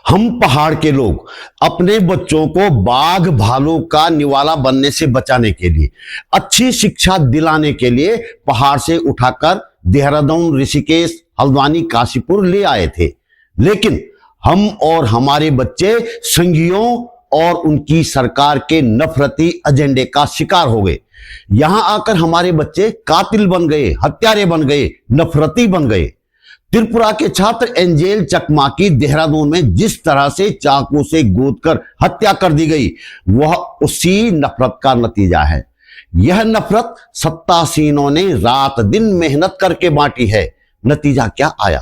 हम पहाड़ के लोग अपने बच्चों को बाघ भालू का निवाला बनने से बचाने के लिए, अच्छी शिक्षा दिलाने के लिए पहाड़ से उठाकर देहरादून, ऋषिकेश, हल्द्वानी, काशीपुर ले आए थे। लेकिन हम और हमारे बच्चे संघियों और उनकी सरकार के नफरती एजेंडे का शिकार हो गए। यहां आकर हमारे बच्चे कातिल बन गए, हत्यारे बन गए, नफरती बन गए। त्रिपुरा के छात्र एंजेल चकमा की देहरादून में जिस तरह से चाकू से गोदकर हत्या कर दी गई, वह उसी नफरत का नतीजा है। यह नफरत सत्तासीनों ने रात दिन मेहनत करके बांटी है। नतीजा क्या आया?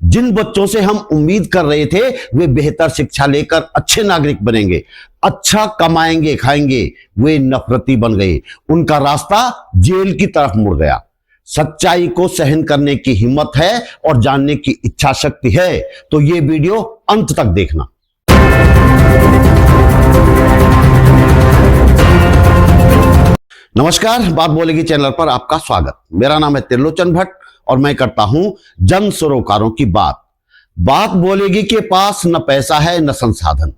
जिन बच्चों से हम उम्मीद कर रहे थे वे बेहतर शिक्षा लेकर अच्छे नागरिक बनेंगे, अच्छा कमाएंगे खाएंगे, वे नफरती बन गए। उनका रास्ता जेल की तरफ मुड़ गया। सच्चाई को सहन करने की हिम्मत है और जानने की इच्छा शक्ति है तो ये वीडियो अंत तक देखना। नमस्कार, बात बोलेगी चैनल पर आपका स्वागत। मेरा नाम है त्रिलोचन भट्ट और मैं करता हूं जन सरोकारों की बात। बात बोलेगी के पास न पैसा है न संसाधन,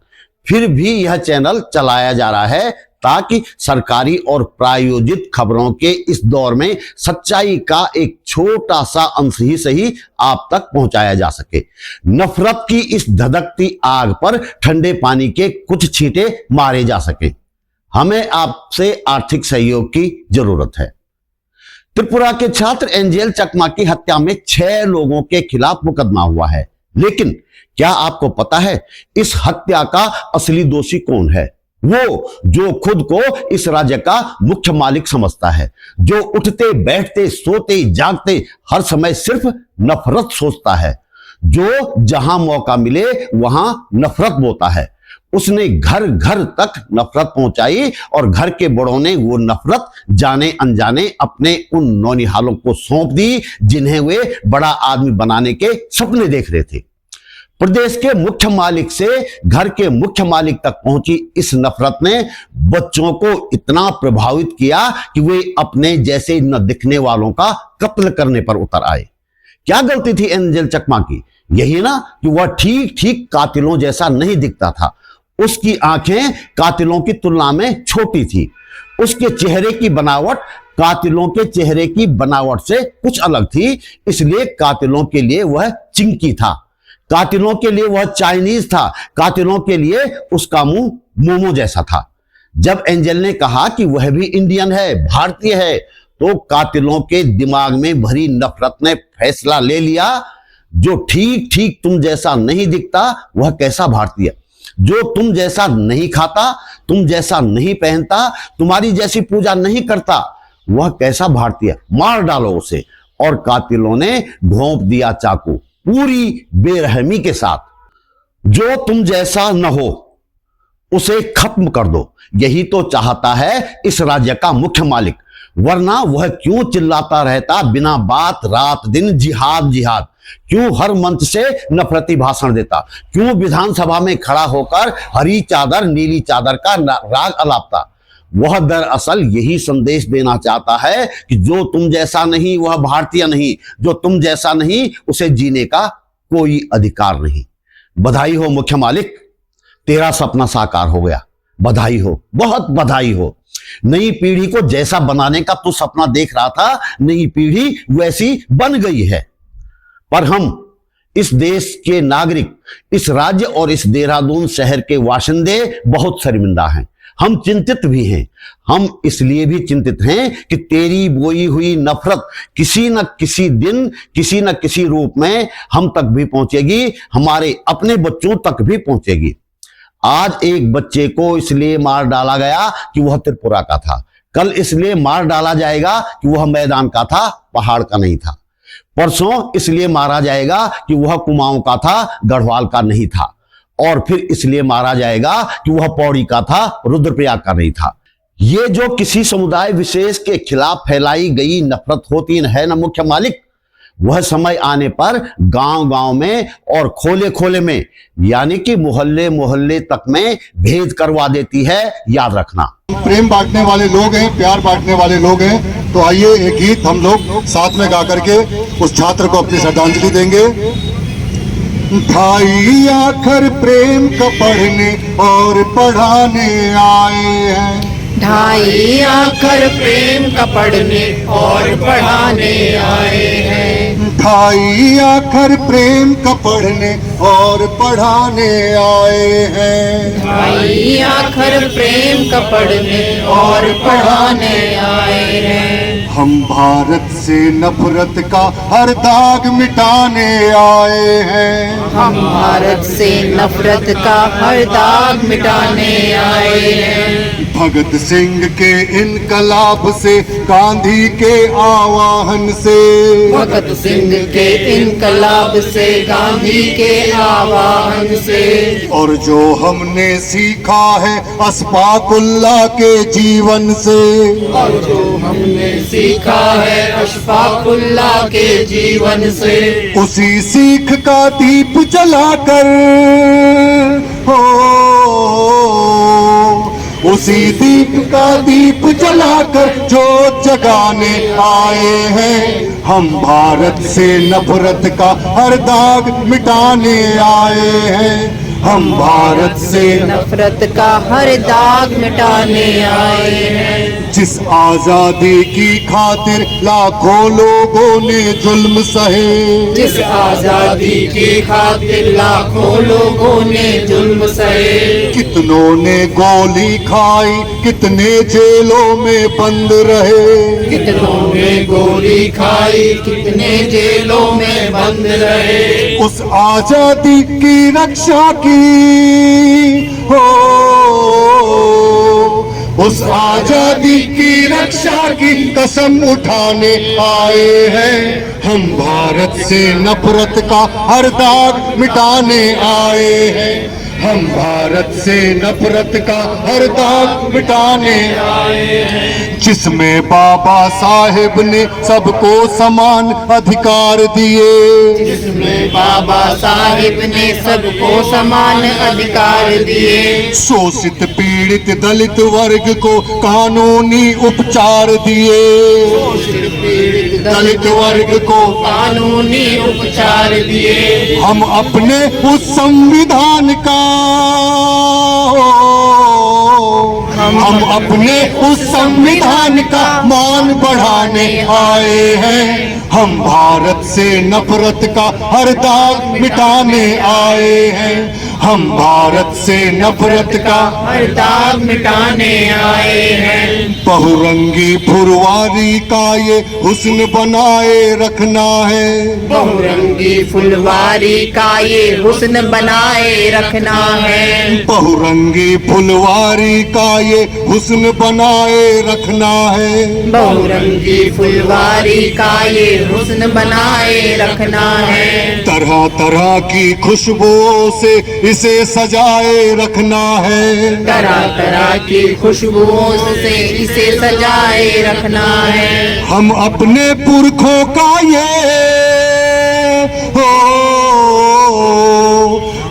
फिर भी यह चैनल चलाया जा रहा है ताकि सरकारी और प्रायोजित खबरों के इस दौर में सच्चाई का एक छोटा सा अंश ही सही आप तक पहुंचाया जा सके। नफरत की इस धधकती आग पर ठंडे पानी के कुछ छींटे मारे जा सके। हमें आपसे आर्थिक सहयोग की जरूरत है। त्रिपुरा के छात्र एंजेल चकमा की हत्या में 6 लोगों के खिलाफ मुकदमा हुआ है। लेकिन क्या आपको पता है इस हत्या का असली दोषी कौन है? वो जो खुद को इस राज्य का मुख्य मालिक समझता है, जो उठते बैठते सोते जागते हर समय सिर्फ नफरत सोचता है, जो जहां मौका मिले वहां नफरत बोता है। उसने घर घर तक नफरत पहुंचाई और घर के बड़ों ने वो नफरत जाने अनजाने अपने उन नौनिहालों को सौंप दी जिन्हें वे बड़ा आदमी बनाने के सपने देख रहे थे। प्रदेश के मुख्य मालिक से घर के मुख्य मालिक तक पहुंची इस नफरत ने बच्चों को इतना प्रभावित किया कि वे अपने जैसे न दिखने वालों का कत्ल करने पर उतर आए। क्या गलती थी एंजेल चकमा की? यही ना कि वह ठीक ठीक कातिलों जैसा नहीं दिखता था। उसकी आंखें कातिलों की तुलना में छोटी थी। उसके चेहरे की बनावट कातिलों के चेहरे की बनावट से कुछ अलग थी, इसलिए कातिलों के लिए वह चिंकी था। कातिलों के लिए वह चाइनीज था। कातिलों के लिए उसका मुंह मोमो जैसा था। जब एंजेल ने कहा कि वह भी इंडियन है, भारतीय है, तो कातिलों के दिमाग में भरी नफरत ने फैसला ले लिया, जो ठीक ठीक तुम जैसा नहीं दिखता वह कैसा भारतीय, जो तुम जैसा नहीं खाता, तुम जैसा नहीं पहनता, तुम्हारी जैसी पूजा नहीं करता, वह कैसा भारतीय, मार डालो उसे। और कातिलों ने घोंप दिया चाकू पूरी बेरहमी के साथ। जो तुम जैसा न हो उसे खत्म कर दो, यही तो चाहता है इस राज्य का मुख्य मालिक। वरना वह क्यों चिल्लाता रहता बिना बात रात दिन जिहाद जिहाद? क्यों हर मंच से नफरती भाषण देता? क्यों विधानसभा में खड़ा होकर हरी चादर नीली चादर का राग अलापता? वह दरअसल यही संदेश देना चाहता है कि जो तुम जैसा नहीं वह भारतीय नहीं, जो तुम जैसा नहीं उसे जीने का कोई अधिकार नहीं। बधाई हो मुख्य मालिक, तेरा सपना साकार हो गया। बधाई हो, बहुत बधाई हो। नई पीढ़ी को जैसा बनाने का तू सपना देख रहा था, नई पीढ़ी वैसी बन गई है। पर हम इस देश के नागरिक, इस राज्य और इस देहरादून शहर के वाशिंदे बहुत शर्मिंदा हैं। हम चिंतित भी हैं। हम इसलिए भी चिंतित हैं कि तेरी बोई हुई नफरत किसी न किसी दिन किसी न किसी रूप में हम तक भी पहुंचेगी, हमारे अपने बच्चों तक भी पहुंचेगी। आज एक बच्चे को इसलिए मार डाला गया कि वह त्रिपुरा का था। कल इसलिए मार डाला जाएगा कि वह मैदान का था, पहाड़ का नहीं था। परसों इसलिए मारा जाएगा कि वह कुमाऊं का था, गढ़वाल का नहीं था। और फिर इसलिए मारा जाएगा कि वह पौड़ी का था, रुद्रप्रयाग का नहीं था। ये जो किसी समुदाय विशेष के खिलाफ फैलाई गई नफरत होती है ना मुख्य मालिक, वह समय आने पर गांव गांव में और खोले खोले में, यानी कि मोहल्ले मोहल्ले तक में भेद करवा देती है। याद रखना, प्रेम बांटने वाले लोग हैं, प्यार बांटने वाले लोग हैं। तो आइए एक गीत हम लोग साथ में गा करके उस छात्र को अपनी श्रद्धांजलि देंगे। भाई आखिर प्रेम का पढ़ने और पढ़ाने आए हैं। ढाई आखर प्रेम का पढ़ने और पढ़ाने आए हैं। भाई आखिर प्रेम का पढ़ने और पढ़ाने आए हैं। ढाई आखर प्रेम का पढ़ने और पढ़ाने आए हैं। हम भारत से नफरत का हर दाग मिटाने आए हैं। हम भारत से नफरत का हर दाग मिटाने आए हैं। भगत सिंह के इनकलाब से, गांधी के आह्वान से, भगत सिंह के इनकलाब से, गांधी के आह्वान से, और जो हमने सीखा है अशफाकुल्लाह के जीवन से, और जो हमने सीखा है अशफाकुल्लाह के जीवन से, उसी सीख का दीप जलाकर हो, उसी दीप का दीप जलाकर जोत जगाने आए हैं। हम भारत से नफरत का हर दाग मिटाने आए हैं। हम भारत से नफरत का हर दाग मिटाने आए हैं। जिस आजादी की खातिर लाखों लोगों ने जुल्म सहे, जिस आजादी की खातिर लाखों लोगों ने जुल्म सहे, कितनों ने गोली खाई, कितने जेलों में बंद रहे, कितनों ने गोली खाई, कितने जेलों में बंद रहे, उस आजादी की रक्षा की हो, उस आजादी की रक्षा की कसम उठाने आए हैं। हम भारत से नफरत का हर दाग मिटाने आए हैं। हम भारत से नफरत का हर दाग मिटाने आए हैं। जिसमें बाबा साहेब ने सबको समान अधिकार दिए, जिसमें बाबा साहिब ने सबको समान अधिकार दिए, शोषित पीड़ित दलित वर्ग को कानूनी उपचार दिए, पीड़ित दलित वर्ग को कानूनी उपचार दिए, हम अपने उस संविधान का, हम अपने उस संविधान का मान बढ़ाने आए हैं। हम भारत से नफरत का हर दाग मिटाने आए हैं। हम भारत से नफरत का हर दाग मिटाने आए हैं। बहुरंगी फुलवारी का ये हुस्न बनाए रखना है, बहुरंगी फुलवारी का ये हुस्न बनाए रखना है, बहुरंगी फुलवारी का ये हुस्न बनाए रखना है। बहुरंगी फुलवारी का ये हुस्न बनाए रखना है, तरह तरह की खुशबुओं से इसे सजाए रखना है, तरह तरह की खुशबुओं से इसे सजाए रखना है। हम अपने पुरखों का ये हो,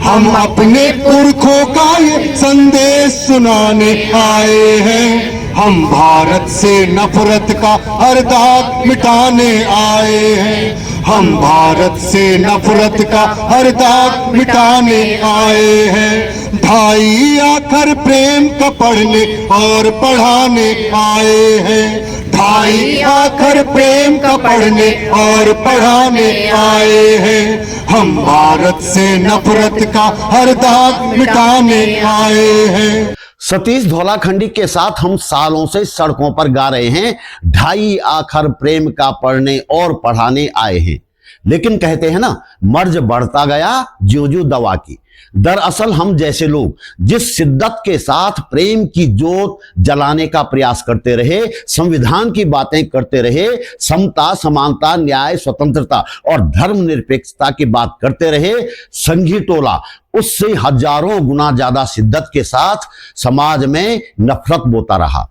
हम अपने पुरखों का ये संदेश सुनाने आए हैं। हम भारत से नफरत का हर दाग मिटाने आए हैं। हम भारत से नफरत का हर दाग मिटाने आए हैं। भाई आखिर प्रेम का पढ़ने और पढ़ाने आए हैं। भाई आखिर प्रेम का पढ़ने और पढ़ाने आए हैं। हम भारत से नफरत का हर दाग मिटाने आए हैं। सतीश धौलाखंडी के साथ हम सालों से सड़कों पर गा रहे हैं, ढाई आखर प्रेम का पढ़ने और पढ़ाने आए हैं। लेकिन कहते हैं ना, मर्ज बढ़ता गया ज्यों-ज्यों दवा की। दरअसल हम जैसे लोग जिस शिद्दत के साथ प्रेम की जोत जलाने का प्रयास करते रहे, संविधान की बातें करते रहे, समता, समानता, न्याय, स्वतंत्रता और धर्मनिरपेक्षता की बात करते रहे, संघी टोला उससे हजारों गुना ज्यादा शिद्दत के साथ समाज में नफरत बोता रहा।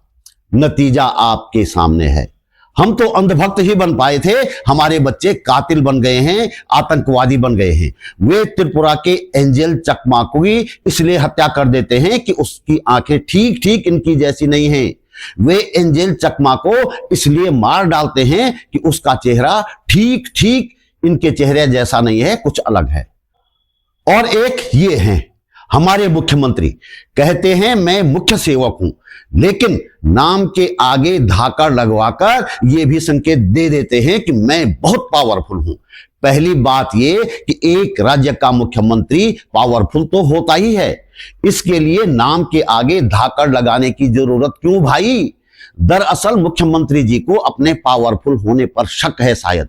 नतीजा आपके सामने है। हम तो अंधभक्त ही बन पाए थे, हमारे बच्चे कातिल बन गए हैं, आतंकवादी बन गए हैं। वे त्रिपुरा के एंजेल चकमा की इसलिए हत्या कर देते हैं कि उसकी आंखें ठीक ठीक इनकी जैसी नहीं हैं। वे एंजेल चकमा को इसलिए मार डालते हैं कि उसका चेहरा ठीक ठीक इनके चेहरे जैसा नहीं है, कुछ अलग है। और एक ये हैं हमारे मुख्यमंत्री, कहते हैं मैं मुख्य सेवक हूं, लेकिन नाम के आगे धाकड़ लगवाकर ये भी संकेत दे देते हैं कि मैं बहुत पावरफुल हूं। पहली बात ये कि एक राज्य का मुख्यमंत्री पावरफुल तो होता ही है, इसके लिए नाम के आगे धाकड़ लगाने की जरूरत क्यों भाई? दरअसल मुख्यमंत्री जी को अपने पावरफुल होने पर शक है शायद।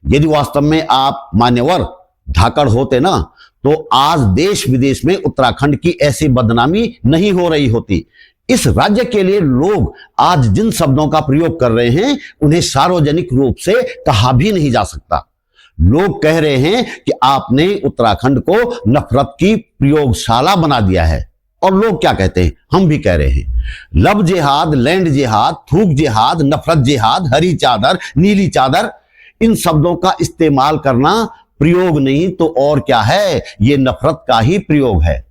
यदि वास्तव में आप मान्यवर धाकड़ होते ना, तो आज देश विदेश में उत्तराखंड की ऐसी बदनामी नहीं हो रही होती। इस राज्य के लिए लोग आज जिन शब्दों का प्रयोग कर रहे हैं, उन्हें सार्वजनिक रूप से कहा भी नहीं जा सकता। लोग कह रहे हैं कि आपने उत्तराखंड को नफरत की प्रयोगशाला बना दिया है। और लोग क्या कहते हैं, हम भी कह रहे हैं, लव जिहाद, लैंड जिहाद, थूक जिहाद, नफरत जिहाद, हरी चादर, नीली चादर, इन शब्दों का इस्तेमाल करना प्रयोग नहीं तो और क्या है, ये नफरत का ही प्रयोग है।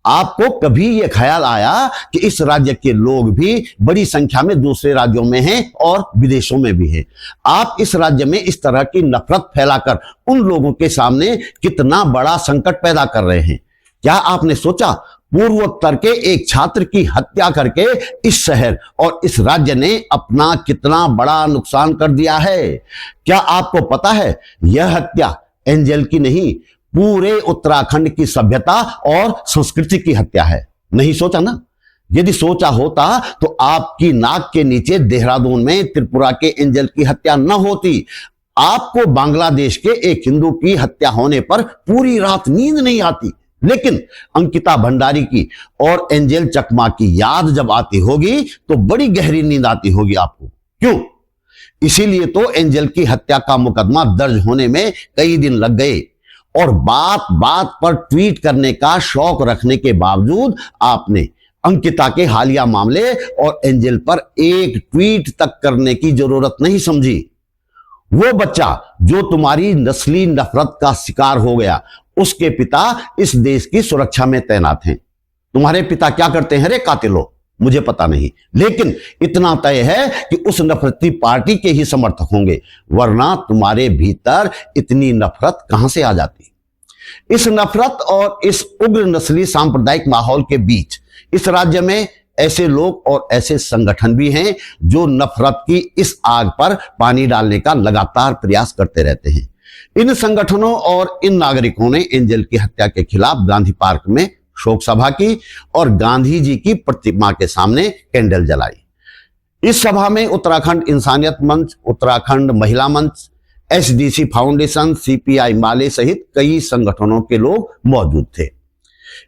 आपको कभी यह ख्याल आया कि इस राज्य के लोग भी बड़ी संख्या में दूसरे राज्यों में हैं और विदेशों में भी हैं? आप इस राज्य में इस तरह की नफरत फैलाकर उन लोगों के सामने कितना बड़ा संकट पैदा कर रहे हैं? क्या आपने सोचा पूर्वोत्तर के एक छात्र की हत्या करके इस शहर और इस राज्य ने अपना कितना बड़ा नुकसान कर दिया है? क्या आपको पता है यह हत्या एंजल की नहीं, पूरे उत्तराखंड की सभ्यता और संस्कृति की हत्या है? नहीं सोचा ना? यदि सोचा होता तो आपकी नाक के नीचे देहरादून में त्रिपुरा के एंजल की हत्या न होती। आपको बांग्लादेश के एक हिंदू की हत्या होने पर पूरी रात नींद नहीं आती, लेकिन अंकिता भंडारी की और एंजल चकमा की याद जब आती होगी तो बड़ी गहरी नींद आती होगी आपको। क्यों? इसीलिए तो एंजल की हत्या का मुकदमा दर्ज होने में कई दिन लग गए, और बात बात पर ट्वीट करने का शौक रखने के बावजूद आपने अंकिता के हालिया मामले और एंजल पर एक ट्वीट तक करने की जरूरत नहीं समझी। वो बच्चा जो तुम्हारी नस्ली नफरत का शिकार हो गया, उसके पिता इस देश की सुरक्षा में तैनात हैं। तुम्हारे पिता क्या करते हैं रे कातिलों? मुझे पता नहीं, लेकिन इतना तय है कि उस नफरती पार्टी के ही समर्थक होंगे, वरना तुम्हारे भीतर इतनी नफरत कहां से आ जाती? इस नफरत और इस उग्र नस्ली सांप्रदायिक माहौल के बीच इस राज्य में ऐसे लोग और ऐसे संगठन भी हैं जो नफरत की इस आग पर पानी डालने का लगातार प्रयास करते रहते हैं। इन संगठनों और इन नागरिकों ने एंजल की हत्या के खिलाफ गांधी पार्क में शोक सभा की और गांधी जी की प्रतिमा के सामने कैंडल जलाई। इस सभा में उत्तराखंड इंसानियत मंच, उत्तराखंड महिला मंच, एसडीसी फाउंडेशन, सीपीआई माले सहित कई संगठनों के लोग मौजूद थे।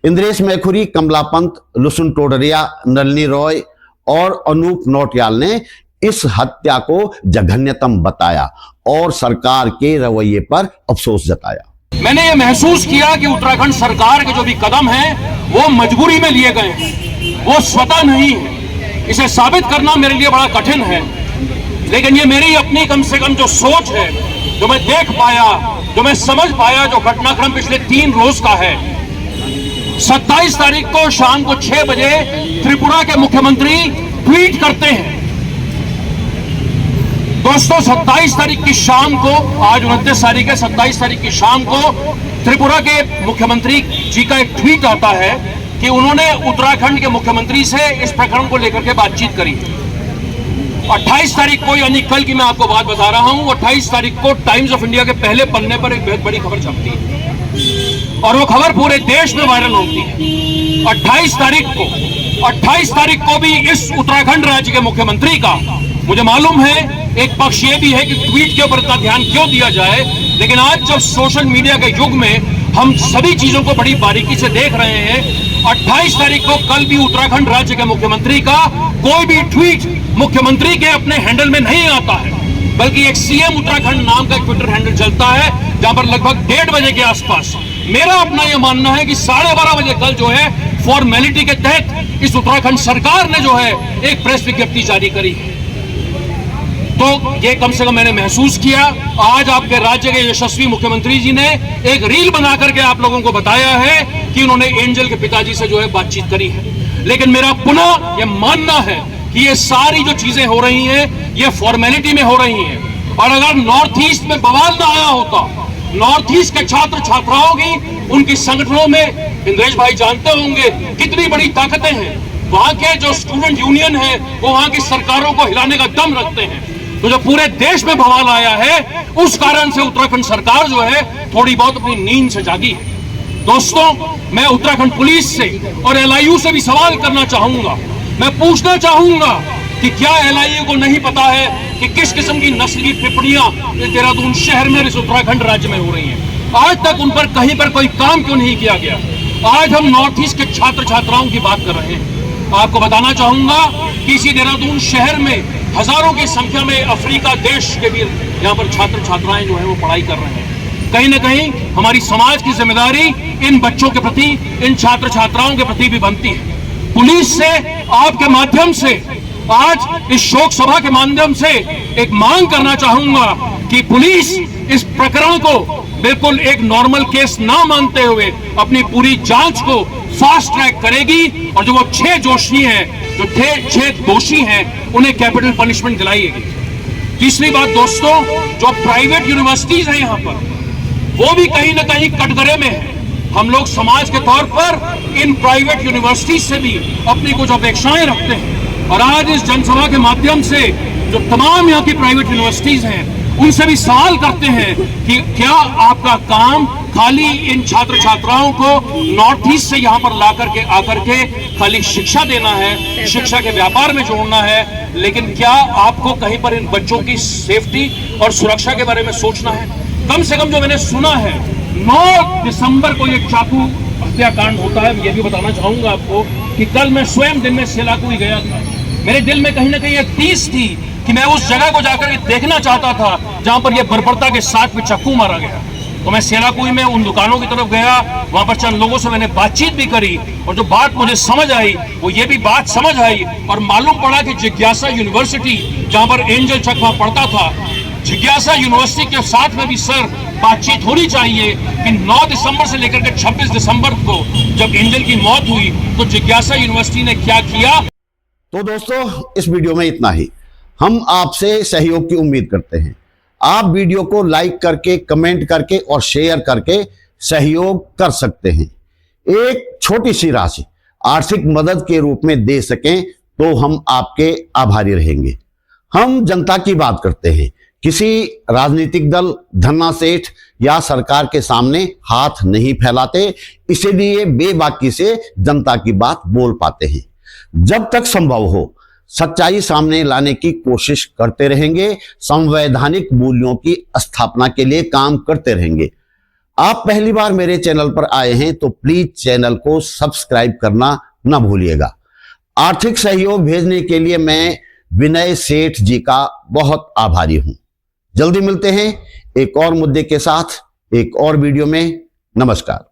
इंद्रेश मैखुरी, कमला पंत, लुसुन टोडरिया, नलिनी रॉय और अनूप नौटियाल ने इस हत्या को जघन्यतम बताया और सरकार के रवैये पर अफसोस जताया। मैंने ये महसूस किया कि उत्तराखंड सरकार के जो भी कदम हैं वो मजबूरी में लिए गए हैं, वो स्वतः नहीं है। इसे साबित करना मेरे लिए बड़ा कठिन है, लेकिन ये मेरी अपनी कम से कम जो सोच है, जो मैं देख पाया, जो मैं समझ पाया, जो घटनाक्रम पिछले 3 रोज का है। 27 तारीख को शाम को 6 बजे त्रिपुरा के मुख्यमंत्री ट्वीट करते हैं। दोस्तों 27 तारीख की शाम को, आज 29 तारीख है, 27 तारीख की शाम को त्रिपुरा के मुख्यमंत्री जी का एक ट्वीट आता है कि उन्होंने उत्तराखंड के मुख्यमंत्री से इस प्रकरण को लेकर के बातचीत करी। 28 तारीख को, यानी कल की मैं आपको बात बता रहा हूं, 28 तारीख को टाइम्स ऑफ इंडिया के पहले पन्ने पर एक बहुत बड़ी खबर छपती है और वो खबर पूरे देश में वायरल होती है। 28 तारीख को भी इस उत्तराखंड राज्य के मुख्यमंत्री का, मुझे मालूम है एक पक्ष ये भी है कि ट्वीट के ऊपर इतना ध्यान क्यों दिया जाए, लेकिन आज जब सोशल मीडिया के युग में हम सभी चीजों को बड़ी बारीकी से देख रहे हैं, 28 तारीख को कल भी उत्तराखंड राज्य के मुख्यमंत्री का कोई भी ट्वीट मुख्यमंत्री के अपने हैंडल में नहीं आता है, बल्कि एक सीएम उत्तराखंड नाम का ट्विटर हैंडल चलता है, जहां पर लगभग 1:30 बजे के आसपास मेरा अपना यह मानना है कि 12:30 बजे कल जो है फॉर्मेलिटी के तहत इस उत्तराखंड सरकार ने जो है एक प्रेस विज्ञप्ति जारी करी। तो ये कम से कम मैंने महसूस किया। आज आपके राज्य के यशस्वी मुख्यमंत्री जी ने एक रील बना करके आप लोगों को बताया है कि उन्होंने एंजल के पिताजी से जो है बातचीत करी है, लेकिन मेरा पुनः यह मानना है कि ये सारी जो चीजें हो रही हैं ये फॉर्मेलिटी में हो रही हैं। और अगर नॉर्थ ईस्ट में बवाल ना आया होता, नॉर्थ ईस्ट के छात्र छात्राओं की, उनकी संगठनों में इंद्रेश भाई जानते होंगे कितनी बड़ी ताकतें हैं। वहां के जो स्टूडेंट यूनियन है वो वहां की सरकारों को हिलाने का दम रखते हैं। तो जो पूरे देश में बवाल आया है, उस कारण से उत्तराखंड सरकार जो है थोड़ी बहुत अपनी नींद से जागी है। दोस्तों, मैं उत्तराखंड पुलिस से और LIU से भी सवाल करना चाहूंगा। मैं पूछना चाहूंगा कि क्या LIU को नहीं पता है कि किस किस्म की नस्ल की टिप्पणियां इस देहरादून शहर में, इस उत्तराखंड राज्य में हो रही हैं। आज तक उन पर कहीं पर कोई काम क्यों नहीं किया गया। आज हम नॉर्थ ईस्ट के छात्र छात्राओं की बात कर रहे हैं। आपको बताना चाहूंगा कि इसी देहरादून शहर में हजारों की संख्या में अफ्रीका देश के भी यहाँ पर छात्र छात्राएं जो है वो पढ़ाई कर रहे हैं। कहीं ना कहीं हमारी समाज की जिम्मेदारी इन बच्चों के प्रति, इन छात्र छात्राओं के प्रति भी बनती है। पुलिस से आपके माध्यम से आज इस शोक सभा के माध्यम से एक मांग करना चाहूंगा कि पुलिस इस प्रकरण को बिल्कुल एक नॉर्मल केस ना मानते हुए अपनी पूरी जांच को फास्ट ट्रैक करेगी और जो वो 6 दोषी हैं, जो 6 दोषी हैं, उन्हें कैपिटल पनिशमेंट दिलाएगी। तीसरी बात दोस्तों, जो प्राइवेट यूनिवर्सिटीज हैं यहाँ पर, वो भी कहीं ना कहीं कटघरे में है। हम लोग समाज के तौर पर इन प्राइवेट यूनिवर्सिटीज से भी अपनी कुछ अपेक्षाएं रखते हैं और आज इस जनसभा के माध्यम से जो तमाम यहाँ की प्राइवेट यूनिवर्सिटीज हैं उनसे भी सवाल करते हैं कि क्या आपका काम खाली इन छात्र छात्राओं को नॉर्थ ईस्ट से यहाँ पर ला करके आकर के खाली शिक्षा देना है, शिक्षा के व्यापार में जोड़ना है, लेकिन क्या आपको कहीं पर इन बच्चों की सेफ्टी और सुरक्षा के बारे में सोचना है। कम से कम जो मैंने सुना है 9 दिसंबर को ये चाकू हत्याकांड होता है। ये भी बताना चाहूंगा आपको कि कल मैं स्वयं दिन में सेलाकुई गया था। मेरे दिल में कहीं ना कहीं एक तीस थी कि मैं उस जगह को जाकर देखना चाहता था जहां पर यह बर्बरता के साथ में चाकू मारा गया। तो मैं सेलाकुई में उन दुकानों की तरफ गया, वहां पर चंद लोगों से मैंने बातचीत भी करी और जो बात मुझे समझ आई वो ये भी बात समझ आई और मालूम पड़ा कि जिज्ञासा यूनिवर्सिटी जहां पर एंजल चकमा पढ़ता था, जिज्ञासा यूनिवर्सिटी के साथ में भी सर बातचीत होनी चाहिए कि 9 दिसंबर से लेकर के 26 दिसंबर को जब एंजल की मौत हुई तो जिज्ञासा यूनिवर्सिटी ने क्या किया। तो दोस्तों, इस वीडियो में इतना ही। हम आपसे सहयोग की उम्मीद करते हैं। आप वीडियो को लाइक करके, कमेंट करके और शेयर करके सहयोग कर सकते हैं। एक छोटी सी राशि आर्थिक मदद के रूप में दे सकें तो हम आपके आभारी रहेंगे। हम जनता की बात करते हैं, किसी राजनीतिक दल, धन्ना सेठ या सरकार के सामने हाथ नहीं फैलाते, इसीलिए बेबाकी से जनता की बात बोल पाते हैं। जब तक संभव हो सच्चाई सामने लाने की कोशिश करते रहेंगे, संवैधानिक मूल्यों की स्थापना के लिए काम करते रहेंगे। आप पहली बार मेरे चैनल पर आए हैं तो प्लीज चैनल को सब्सक्राइब करना न भूलिएगा। आर्थिक सहयोग भेजने के लिए मैं विनय सेठ जी का बहुत आभारी हूं। जल्दी मिलते हैं एक और मुद्दे के साथ, एक और वीडियो में। नमस्कार।